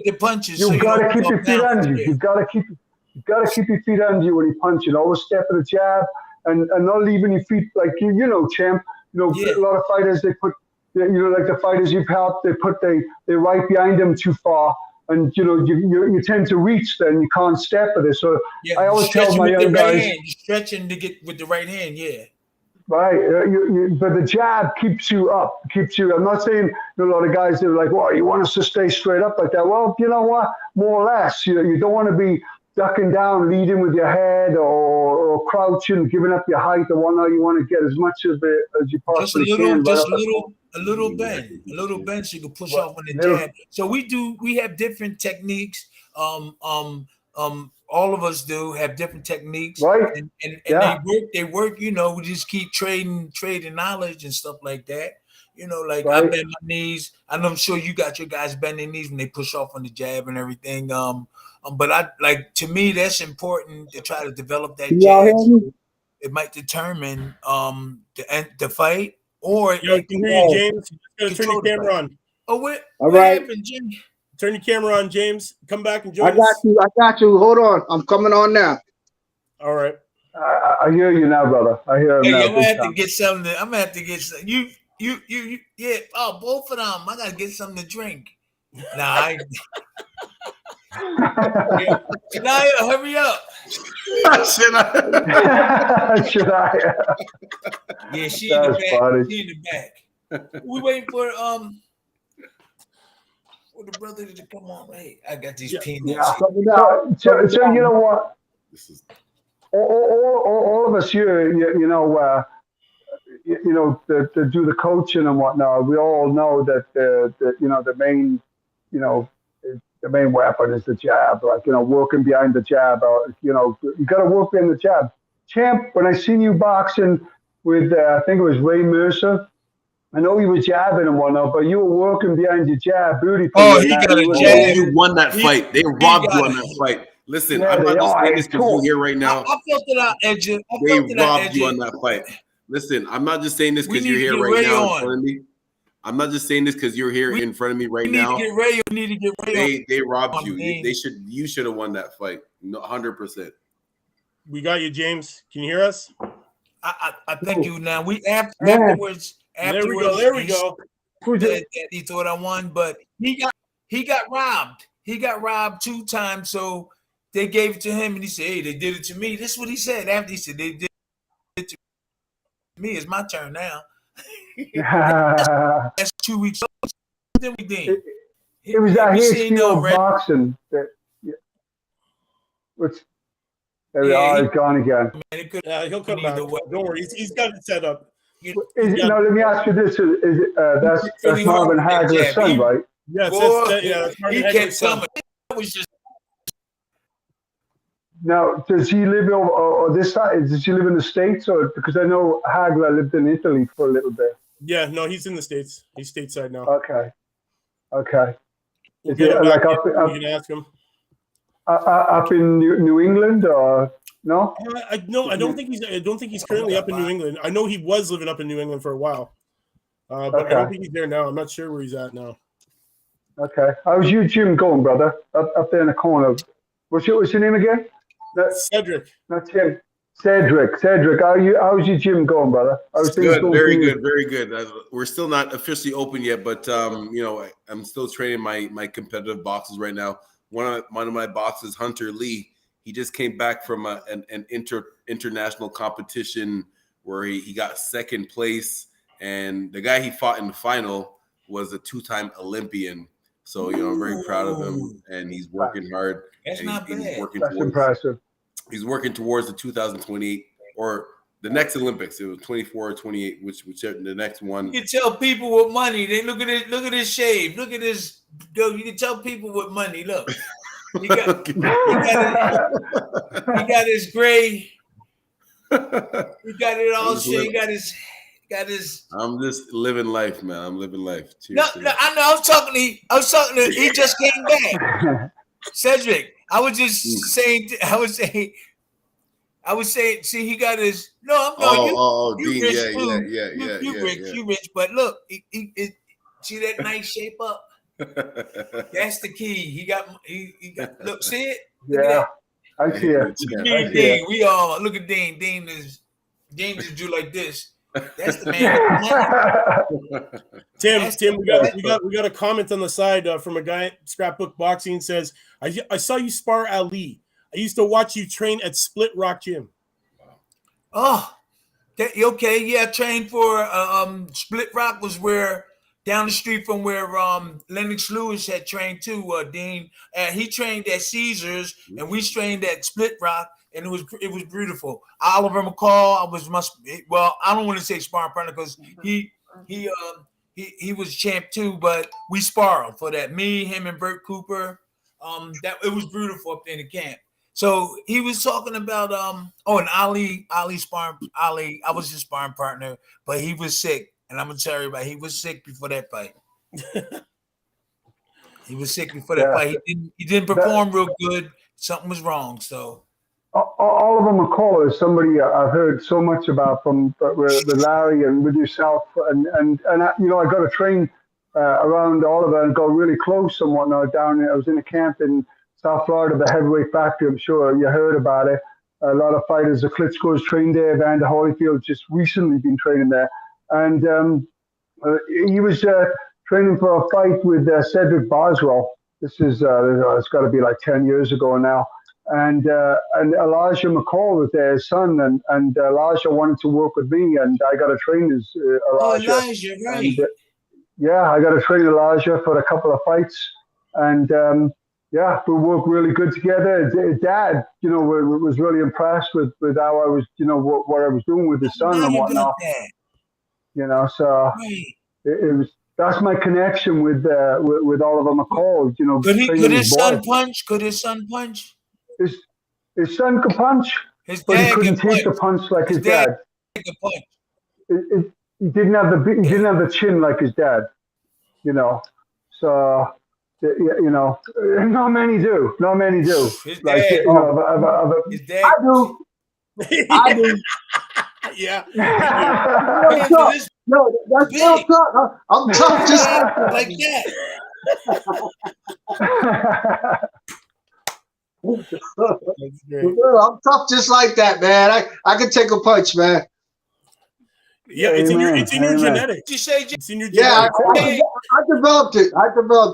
the punches. You've got to keep your feet under you. You've got to keep your feet under you when you punch. Always step in the jab and not leaving your feet like champ. A lot of fighters they put like the fighters you've helped, they right behind them too far, and you tend to reach then you can't step with it. So I always tell my young guys, you're stretching to get with the right hand. Yeah. Right, but the jab keeps you up, I'm not saying a lot of guys, they're like, well, you want us to stay straight up like that. Well, you know what, more or less, you don't want to be ducking down, leading with your head or crouching, giving up your height or whatnot. You want to get as much of it as you possibly can. A little bend so you can push off on the jab. So we have different techniques. all of us do have different techniques, Right. and Yeah. they work. You know, we just keep trading knowledge and stuff like that. You know, like I Right. bend my knees. I'm sure you got your guys bend their knees when they push off on the jab and everything. But I like, to me, that's important to try to develop that Y'all jab. hear me? So it might determine the fight, or Yo, I it can can hear you, James. You just gotta turn control your the camera fight. on. Oh, what All right. happened, Jimmy? Turn your camera on, James. Come back and I join got us. you. I got you. Hold on. I'm coming on now. All right. I hear you now, brother. I hear him Hey, now. I'm gonna Big have to time. get something. I'm gonna have to get some. You, yeah. Oh, both of them. I gotta get something to drink. Nah, yeah. Shania, hurry up. Should I? Should I? Yeah, she in the That's back. funny. She in the back. We waiting for the brother to come on. Hey, I got these peanuts. Yeah. Coming out. So you know what? This is All of us here, you know, to do the coaching and whatnot, we all know that the main, you know, the main weapon is the jab. Like, you know, working behind the jab, or, you know, you got to work behind the jab. Champ, when I seen you boxing with, I think it was Ray Mercer, I know you were jabbing and whatnot, but you were working behind your jab beautifully. Oh, and he that. got a You were jab. doing- you won that fight. They robbed you on that fight. Listen, Yeah, I'm not they just are. saying this because you're here right now. I felt it out, Edge. They robbed you on that fight. Listen, I'm not just saying this We because need you're to here get right Ray now in on. front of me. I'm not just saying this because you're here in front of me right We need now. to get Ray. We need to get Ray on. They robbed you. man. You should have won that fight. No, 100%. We got you, James. Can you hear us? I thank you. Now Man. afterwards. There we go. There we go. That he thought I won, but he got robbed. He got robbed 2 times, so they gave it to him, and he said, "Hey, they did it to me." This is what he said after he said they did it to me. It's my turn now. That's 2 weeks. Then we did. It was that We seen HBO Red. boxing that. Which there we Yeah, are. he- He's gone again. Man, it could He'll come either back. way. Don't worry. He's got it set up. Is it, no, let me ask you this: Is it that's Really Marvin hard with that Hagler's jab. son, right? Yes, Boy, that's Marvin he Hagler's kept son. coming. It was just Now, does he live over or this side? Does he live in the States, or because I know Hagler lived in Italy for a little bit? Yeah, no, he's in the States. He's stateside now. Okay. We'll Is get it him like back up, in. up, You can ask him. up in New England, or no? I don't think he's currently up in New England. I know he was living up in New England for a while, but I don't think he's there now. I'm not sure where he's at now. Okay. How's your gym going, brother? Up there in the corner. What's your name again? Cedric. Not Tim. Cedric. How's your gym going, brother? How's things Good, going very for you? good, very good. We're still not officially open yet, but you know, I'm still training my competitive boxes right now. One of my boxes, Hunter Lee, he just came back from an international competition where he got second place, and the guy he fought in the final was a 2-time Olympian. So, you know, I'm very proud of him, and he's working hard. That's and not he's bad. working That's towards, impressive. he's working towards the 2028 or the next Olympics. It was 24 or 28, whichever the next one. You can tell people with money. They look at this shave. Look at this. Yo, you can tell people with money. Look, he got his gray. He got it all shit. He got his. I'm just living life, man. I'm living life. No, Cheers. I know. I was talking to. He just came back. Cedric, I was just saying. I was saying. See, he got his. No, you Dean, rich yeah, too. yeah, You rich. yeah. You rich. But look, see that nice shape up. That's the key. He got. Look, see it. Look Yeah, at I see it. that. Dean. We all look at Dean. Dean just do like this. That's the man. Tim, we got a comment on the side from a guy at Scrapbook Boxing. Says, I saw you spar Ali. I used to watch you train at Split Rock Gym. Oh, okay. Yeah, I trained for Split Rock was where down the street from where Lennox Lewis had trained too. Dean, he trained at Caesars, and we trained at Split Rock. And it was beautiful. Oliver McCall, I don't want to say sparring partner because he was champ too, but we sparred for that. Me, him, and Bert Cooper. that it was beautiful up there in the camp. So he was talking about and Ali sparring Ali. I was his sparring partner, but he was sick, and I'm gonna tell everybody he was sick before that fight. He was sick before that fight. He didn't perform real good. Something was wrong. So Oliver McCall is somebody I've heard so much about from with Larry and with yourself, and I, you know, I got to train around Oliver and got really close and whatnot down there. I was in a camp in South Florida, the Heavyweight Factory. I'm sure you heard about it. A lot of fighters, the Klitschko's trained there. Vander Holyfield just recently been training there, and he was training for a fight with Cedric Boswell. This is it's got to be like 10 years ago now. And Elijah McCall was there, his son, and Elijah wanted to work with me, and I got to train his Elijah. Elijah, right? And, I got to train Elijah for a couple of fights, and we worked really good together. His dad, you know, was really impressed with how I was, you know, what I was doing with his son and whatnot. You know, so it was. That's my connection with Oliver McCall. You know, could his son punch? Could his son punch? His son could punch, but he couldn't take the punch like his dad. He didn't have the chin like his dad, you know. So you know, not many do. His like dad, you know, his dad. I do. Yeah. No, that's real tough. I'm tough just like that. I'm tough just like that, man. I can take a punch, man. Yeah, it's in your genetics. You say it's in your genetics. genetics. I developed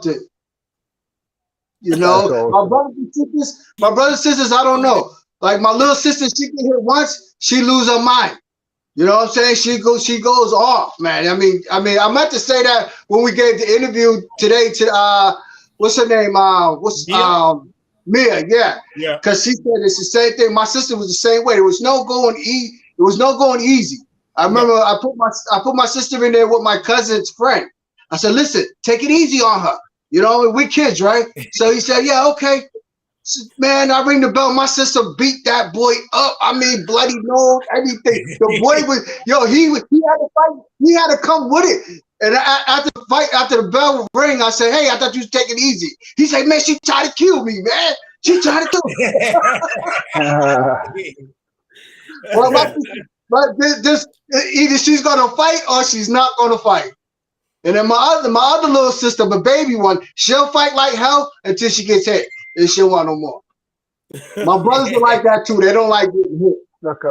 it. You know, my brothers and sisters, I don't know. Like my little sister, she get hit once, she lose her mind. You know what I'm saying? She goes off, man. I mean, I meant to say that when we gave the interview today to what's her name? Mia, yeah. Because she said it's the same thing. My sister was the same way. There was no going easy. I remember I put my sister in there with my cousin's friend. I said, listen, take it easy on her. You know, we're kids, right? So he said, yeah, okay. Man, I ring the bell. My sister beat that boy up. I mean, bloody nose, everything. The boy was, he had to fight. He had to come with it. And after the bell ring, I said, hey, I thought you was taking it easy. He said, man, she tried to kill me, man. She tried to kill me. But this either she's gonna fight or she's not gonna fight. And then my other little sister, the baby one, she'll fight like hell until she gets hit. And she'll want no more. My brothers are like that too. They don't like getting hit.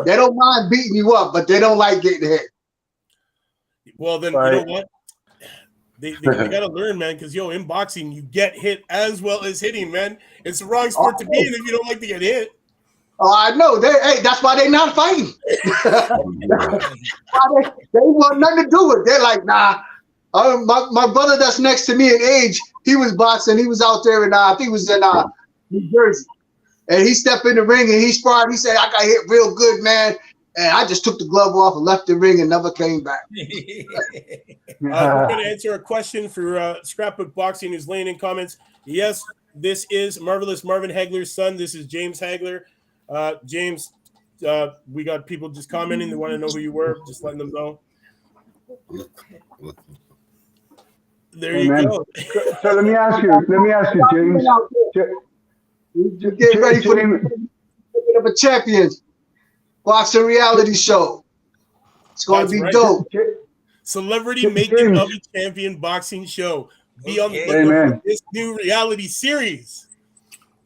They don't mind beating you up, but they don't like getting hit. Well, then you know what? They gotta learn, man, because in boxing you get hit as well as hitting, man. It's the wrong sport to be in if you don't like to get hit. Oh, I know. That's why they're not fighting. They want nothing to do with it. They're like, nah. My brother that's next to me in age, he was boxing. He was out there in I think he was in New Jersey, and he stepped in the ring and he sparred. He said, "I got hit real good, man." And I just took the glove off and left the ring and never came back. We're going to answer a question for Scrapbook Boxing, who's laying in comments. Yes, this is Marvelous Marvin Hagler's son. This is James Hagler. James, we got people just commenting. They want to know who you were. Just letting them know. There you go. So let me ask you, James. Get ready for the Champions boxing reality show. It's going to be dope. Celebrity making of a champion boxing show. Be on the lookout for this new reality series.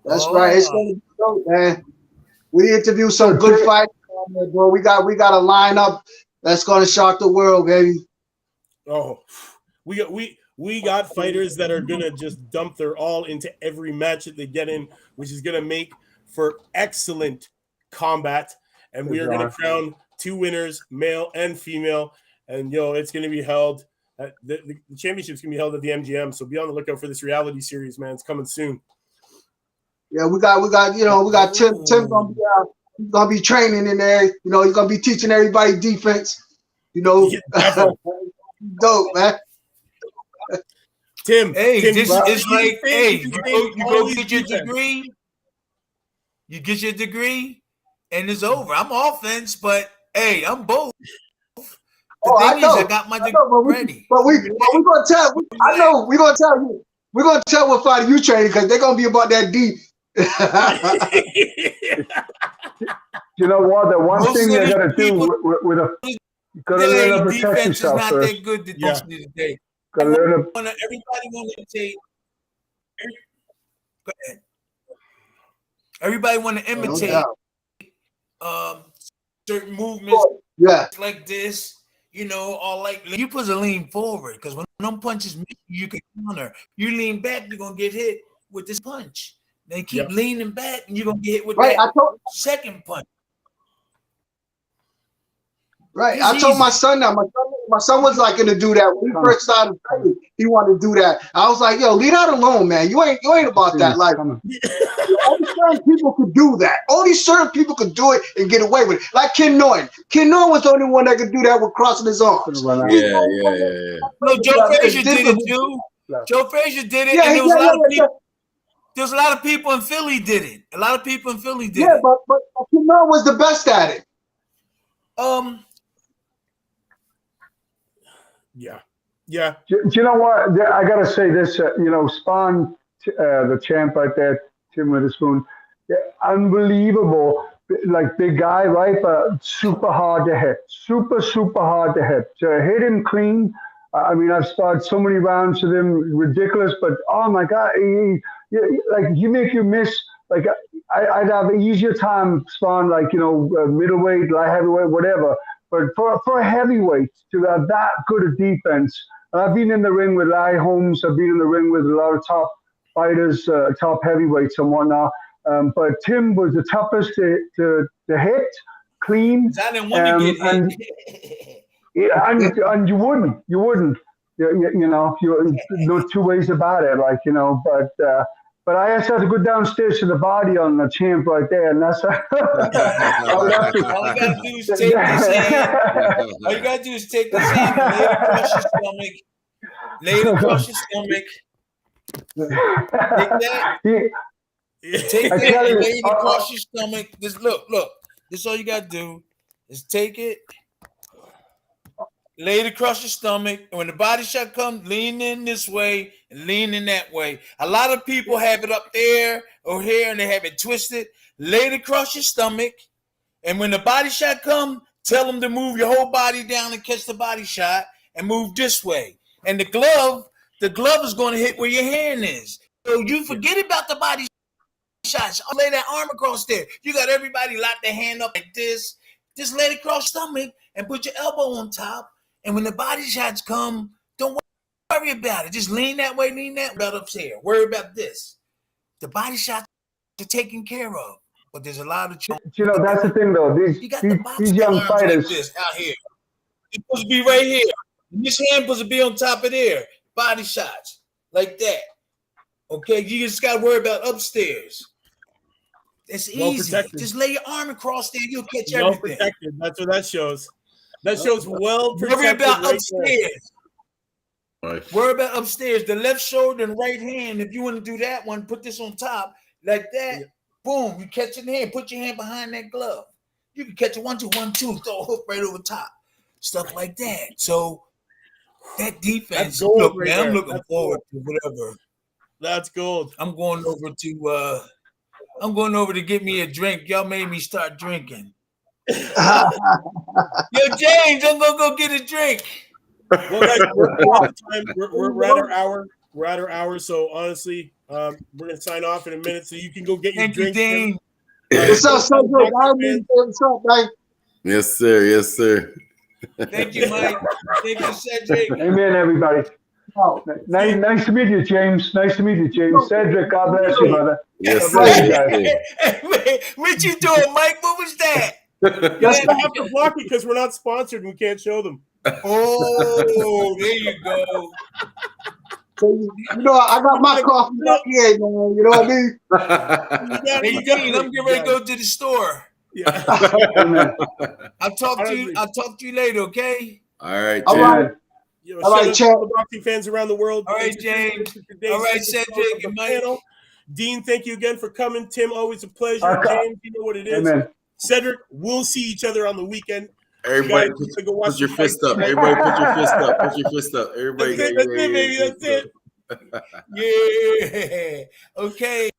That's right. It's going to be dope, man. We interview some good fighters, bro. We got a lineup that's going to shock the world, baby. Oh, we got fighters that are gonna just dump their all into every match that they get in, which is gonna make for excellent combat. And we are gonna crown 2 winners, male and female. And it's gonna be held at the championship's gonna be held at the MGM. So be on the lookout for this reality series, man. It's coming soon. Yeah, we got Tim gonna be training in there. He's gonna be teaching everybody defense. Dope, man. Tim. Hey, Tim, this you is can like, say- hey, you you can say go always get your defense. degree. You get your degree, and it's over. I'm offense, but hey, I'm both. The I thing is, I know. got my I degree know, ready. but we're gonna tell. I know we're gonna tell you. We're gonna tell what fighter you training because they're gonna be about that deep. You know what? The one Most thing of you the got to do people with a, you got to learn today, to protect defense is yourself not first. that good Yeah. most of the day. Got to learn to. Everybody want to take. Go ahead. Everybody want to No imitate doubt. certain movements Yeah. like this, you know, or like you put a lean forward because when them punches miss you can counter. You lean back, you're gonna get hit with this punch. They keep leaning back, and you're gonna get hit with Right. that second punch. Right. It's I told my easy. son that. My son was like gonna do that when he first started fighting. He wanted to do that. I was like, yo, leave that alone, man. You ain't about that. Like only certain people could do that. Only certain people could do it and get away with it. Like Ken Norton. Ken Norton was the only one that could do that with crossing his arms. Yeah. No, Joe Frazier did it too. Joe Frazier did it, and there was a lot of people. There's a lot of people in Philly did it. A lot of people in Philly did it. But Ken Norton was the best at it. Yeah. Do you know what? I got to say this. You know, Spawn, the champ right there, Tim Witherspoon, unbelievable. Like big guy, right? But super hard to hit. Super hard to hit. To hit him clean. I mean, I've sparred so many rounds with him, ridiculous. But oh my God, you make you miss. Like I'd have an easier time Spawn, like middleweight, light heavyweight, whatever. But for a heavyweight to have that good a defense, and I've been in the ring with Larry Holmes. I've been in the ring with a lot of top fighters, top heavyweights and whatnot. But Tim was the toughest to hit, clean. I didn't want to get hit. And you wouldn't. No two ways about it. But I just had to go downstairs to the body on the champ right there, and that's. All you gotta do is take this hand. All you gotta do is take this hand and lay it across your stomach. Lay it across your stomach. Take that. Take that and lay it across your stomach. Just look. This is all you gotta do is take it, lay it across your stomach, and when the body shot comes, lean in this way and lean in that way. A lot of people have it up there or here, and they have it twisted. Lay it across your stomach, and when the body shot comes, tell them to move your whole body down and catch the body shot and move this way. And the glove is going to hit where your hand is. So you forget about the body shots. I'll lay that arm across there. You got everybody lock their hand up like this. Just lay it across your stomach and put your elbow on top. And when the body shots come, don't worry about it. Just lean that way, about up here. Worry about this. The body shots are taken care of. But there's a lot of that's the thing though. These young fighters like this out here. It's supposed to be right here. This hand supposed to be on top of there. Body shots like that. Okay, you just got to worry about upstairs. It's easy. Just lay your arm across there. You'll catch everything. Protected. That's what that shows. That shows well protected. Worry about right upstairs. Right. Worry about upstairs. The left shoulder and right hand. If you want to do that one, put this on top like that. Yeah. Boom. You catch it in hand. Put your hand behind that glove. You can catch it 1-2, 1-2. Throw a hook right over top. Stuff like that. So that defense. Look, right man, I'm looking forward to whatever. That's gold. I'm going over to get me a drink. Y'all made me start drinking. Yo, James, I'm gonna go get a drink. Well, guys, we're at our hour. We're at our hour. So honestly, we're gonna sign off in a minute, so you can go get your drink. Dean. What's up, Cedric? What's up, man? Yes, sir. Thank you, Mike. Thank you, Cedric. Amen, everybody. Oh, nice to meet you, James. Nice to meet you, James. Cedric, God bless you, brother. Yes, sir. Hey, what you doing, Mike? What was that? Yes, I have to block it because we're not sponsored. We can't show them. Oh, there you go. I got my coffee up here, man. You know what I mean? Hey, Dean, I'm getting ready to go to the store. Yeah. I'll talk to you later, okay? All right. All right. All right, shout out to all the boxing fans around the world. All right, James. All right, Cedric and Mike. Dean, thank you again for coming. Tim, always a pleasure. James, you know what it is. Amen. Cedric, we'll see each other on the weekend. Everybody, put your fist up. Everybody, put your fist up. Put your fist up. Everybody, that's it, baby. That's it. Yeah. Okay.